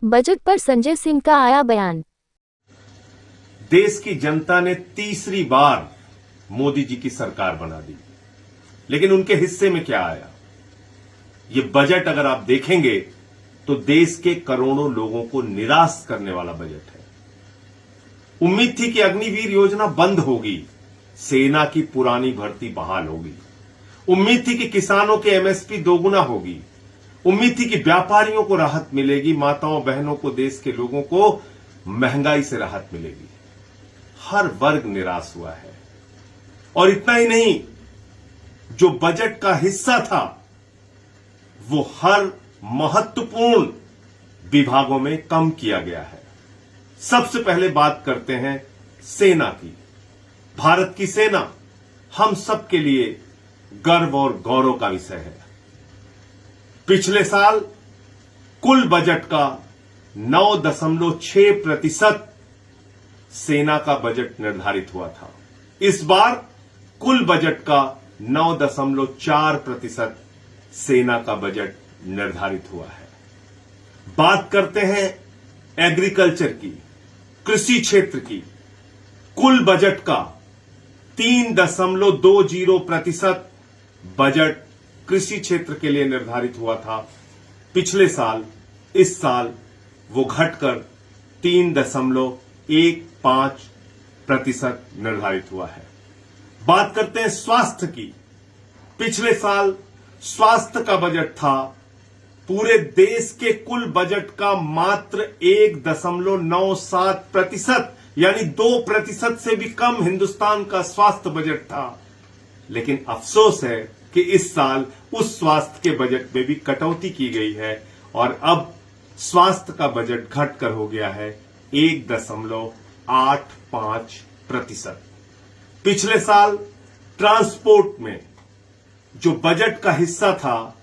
Budget पर संजय सिंह का आया बयान। देश की जनता ने तीसरी बार मोदी जी की सरकार बना दी, लेकिन उनके हिस्से में क्या आया? ये बजट अगर आप देखेंगे तो देश के करोड़ों लोगों को निराश करने वाला बजट है। उम्मीद थी कि अग्निवीर योजना बंद होगी, सेना की पुरानी भर्ती बहाल होगी। उम्मीद थी कि किसानों के एमएसपी दोगुना होगी। उम्मीद थी कि व्यापारियों को राहत मिलेगी, माताओं बहनों को, देश के लोगों को महंगाई से राहत मिलेगी। हर वर्ग निराश हुआ है। और इतना ही नहीं, जो बजट का हिस्सा था वो हर महत्वपूर्ण विभागों में कम किया गया है। सबसे पहले बात करते हैं सेना की। भारत की सेना हम सबके लिए गर्व और गौरव का विषय है। पिछले साल कुल बजट का 9.6% सेना का बजट निर्धारित हुआ था। इस बार कुल बजट का 9.4% सेना का बजट निर्धारित हुआ है। बात करते हैं एग्रीकल्चर की, कृषि क्षेत्र की। कुल बजट का 3.20% बजट कृषि क्षेत्र के लिए निर्धारित हुआ था पिछले साल। इस साल वो घटकर 3.15% निर्धारित हुआ है। बात करते हैं स्वास्थ्य की। पिछले साल स्वास्थ्य का बजट था पूरे देश के कुल बजट का मात्र 1.97%, यानी 2% से भी कम हिंदुस्तान का स्वास्थ्य बजट था। लेकिन अफसोस है कि इस साल उस स्वास्थ्य के बजट में भी कटौती की गई है और अब स्वास्थ्य का बजट घटकर हो गया है 1.85%। पिछले साल ट्रांसपोर्ट में जो बजट का हिस्सा था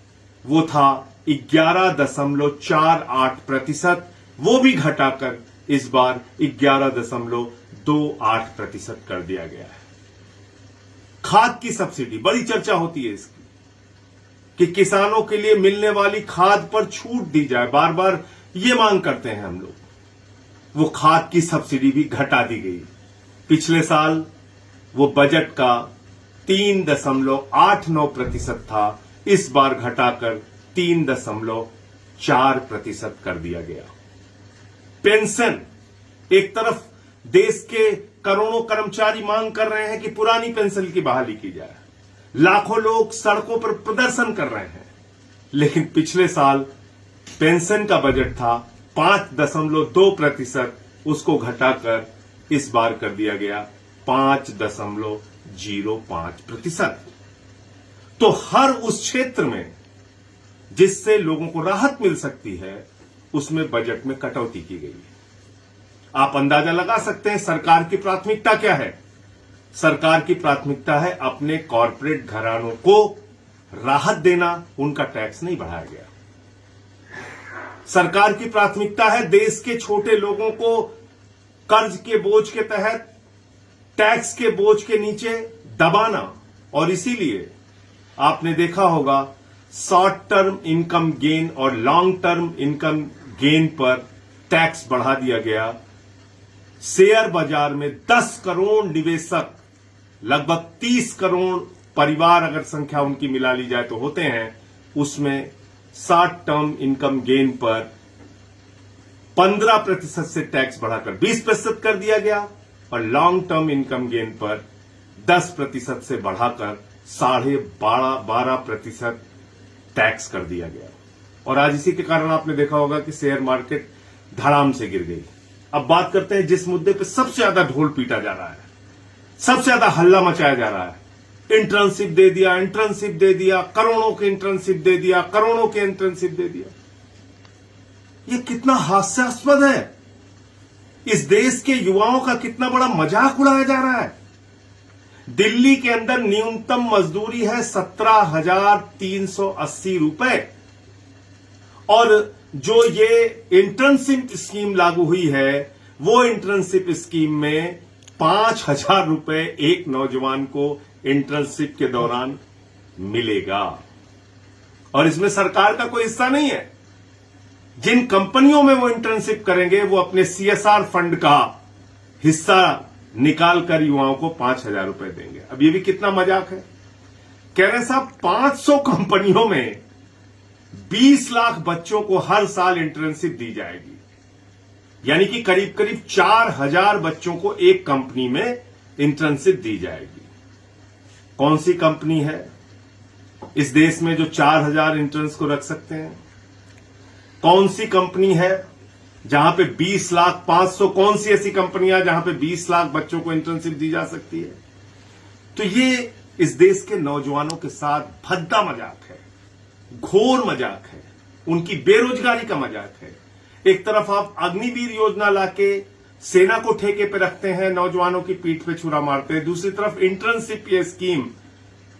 वो था 11.48%, वो भी घटाकर इस बार 11.28% कर दिया गया है। खाद की सब्सिडी, बड़ी चर्चा होती है इसकी कि किसानों के लिए मिलने वाली खाद पर छूट दी जाए। बार बार ये मांग करते हैं हम लोग। वो खाद की सब्सिडी भी घटा दी गई। पिछले साल वो बजट का 3.89% था, इस बार घटाकर 3.4% कर दिया गया। पेंशन, एक तरफ देश के करोड़ों कर्मचारी मांग कर रहे हैं कि पुरानी पेंशन की बहाली की जाए। लाखों लोग सड़कों पर प्रदर्शन कर रहे हैं। लेकिन पिछले साल पेंशन का बजट था 5.2%, उसको घटाकर इस बार कर दिया गया 5.05%। तो हर उस क्षेत्र में जिससे लोगों को राहत मिल सकती है उसमें बजट में कटौती की गई है। आप अंदाजा लगा सकते हैं सरकार की प्राथमिकता क्या है। सरकार की प्राथमिकता है अपने कॉरपोरेट घरानों को राहत देना, उनका टैक्स नहीं बढ़ाया गया। सरकार की प्राथमिकता है देश के छोटे लोगों को कर्ज के बोझ के तहत, टैक्स के बोझ के नीचे दबाना। और इसीलिए आपने देखा होगा शॉर्ट टर्म इनकम गेन और लॉन्ग टर्म इनकम गेन पर टैक्स बढ़ा दिया गया। शेयर बाजार में 10 करोड़ निवेशक, लगभग 30 करोड़ परिवार अगर संख्या उनकी मिला ली जाए तो होते हैं, उसमें शॉर्ट टर्म इनकम गेन पर 15% से टैक्स बढ़ाकर 20% कर दिया गया और लॉन्ग टर्म इनकम गेन पर 10% से बढ़ाकर 12.5% टैक्स कर दिया गया। और आज इसी के कारण आपने देखा होगा कि शेयर मार्केट धड़ाम से गिर गई। अब बात करते हैं जिस मुद्दे पे सबसे ज्यादा ढोल पीटा जा रहा है, सबसे ज्यादा हल्ला मचाया जा रहा है। इंटर्नशिप दे दिया, इंटर्नशिप दे दिया, करोड़ों की इंटर्नशिप दे दिया, करोड़ों की इंटर्नशिप दे दिया। ये कितना हास्यास्पद है। इस देश के युवाओं का कितना बड़ा मजाक उड़ाया जा रहा है। दिल्ली के अंदर न्यूनतम मजदूरी है 17,380 रुपए और जो ये इंटर्नशिप स्कीम लागू हुई है वो इंटर्नशिप स्कीम में 5,000 रुपए एक नौजवान को इंटर्नशिप के दौरान मिलेगा और इसमें सरकार का कोई हिस्सा नहीं है। जिन कंपनियों में वो इंटर्नशिप करेंगे वो अपने सीएसआर फंड का हिस्सा निकालकर युवाओं को 5,000 रुपए देंगे। अब ये भी कितना मजाक है। कह रहे हैं साहब 500 कंपनियों में 20 लाख बच्चों को हर साल इंटर्नशिप दी जाएगी, यानी कि करीब करीब 4,000 बच्चों को एक कंपनी में इंटर्नशिप दी जाएगी। कौन सी कंपनी है इस देश में जो 4,000 इंटर्न्स को रख सकते हैं? कौन सी कंपनी है जहां पे 20 लाख 500, कौन सी ऐसी कंपनियां जहां पे 20 लाख बच्चों को इंटर्नशिप दी जा सकती है? तो ये इस देश के नौजवानों के साथ भद्दा मजाक है, घोर मजाक है, उनकी बेरोजगारी का मजाक है। एक तरफ आप अग्निवीर योजना लाके सेना को ठेके पे रखते हैं, नौजवानों की पीठ पे छुरा मारते हैं। दूसरी तरफ इंटर्नशिप ये स्कीम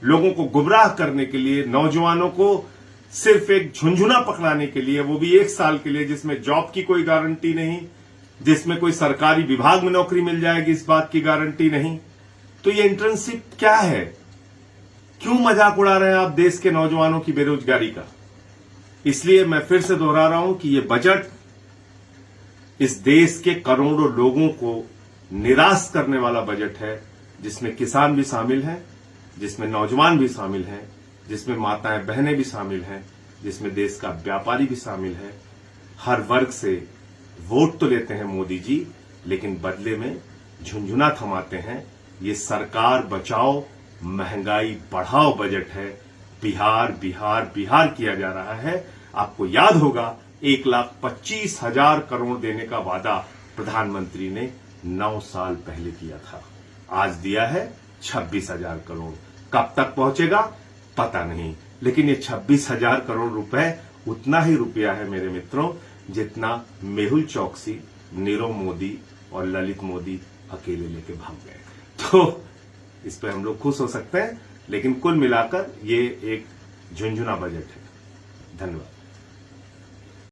लोगों को गुमराह करने के लिए, नौजवानों को सिर्फ एक झुंझुना पकड़ाने के लिए, वो भी 1 साल के लिए, जिसमें जॉब की कोई गारंटी नहीं, जिसमें कोई सरकारी विभाग में नौकरी मिल जाएगी इस बात की गारंटी नहीं। तो ये इंटर्नशिप क्या है? क्यों मजाक उड़ा रहे हैं आप देश के नौजवानों की बेरोजगारी का? इसलिए मैं फिर से दोहरा रहा हूं कि ये बजट इस देश के करोड़ों लोगों को निराश करने वाला बजट है, जिसमें किसान भी शामिल हैं, जिसमें नौजवान भी शामिल हैं, जिसमें माताएं बहनें भी शामिल हैं, जिसमें देश का व्यापारी भी शामिल है। हर वर्ग से वोट तो लेते हैं मोदी जी, लेकिन बदले में झुंझुना थमाते हैं। ये सरकार बचाओ महंगाई बढ़ाओ बजट है। बिहार बिहार बिहार किया जा रहा है। आपको याद होगा 1,25,000 करोड़ देने का वादा प्रधानमंत्री ने 9 साल पहले किया था। आज दिया है 26,000 करोड़। कब तक पहुंचेगा पता नहीं, लेकिन ये 26,000 करोड़ रुपए उतना ही रुपया है मेरे मित्रों जितना मेहुल चौकसी, नीरव मोदी और ललित मोदी अकेले लेके भाग गए। तो इस पे हम लोग खुश हो सकते हैं, लेकिन कुल मिलाकर ये एक झुंझुना बजट है। धन्यवाद।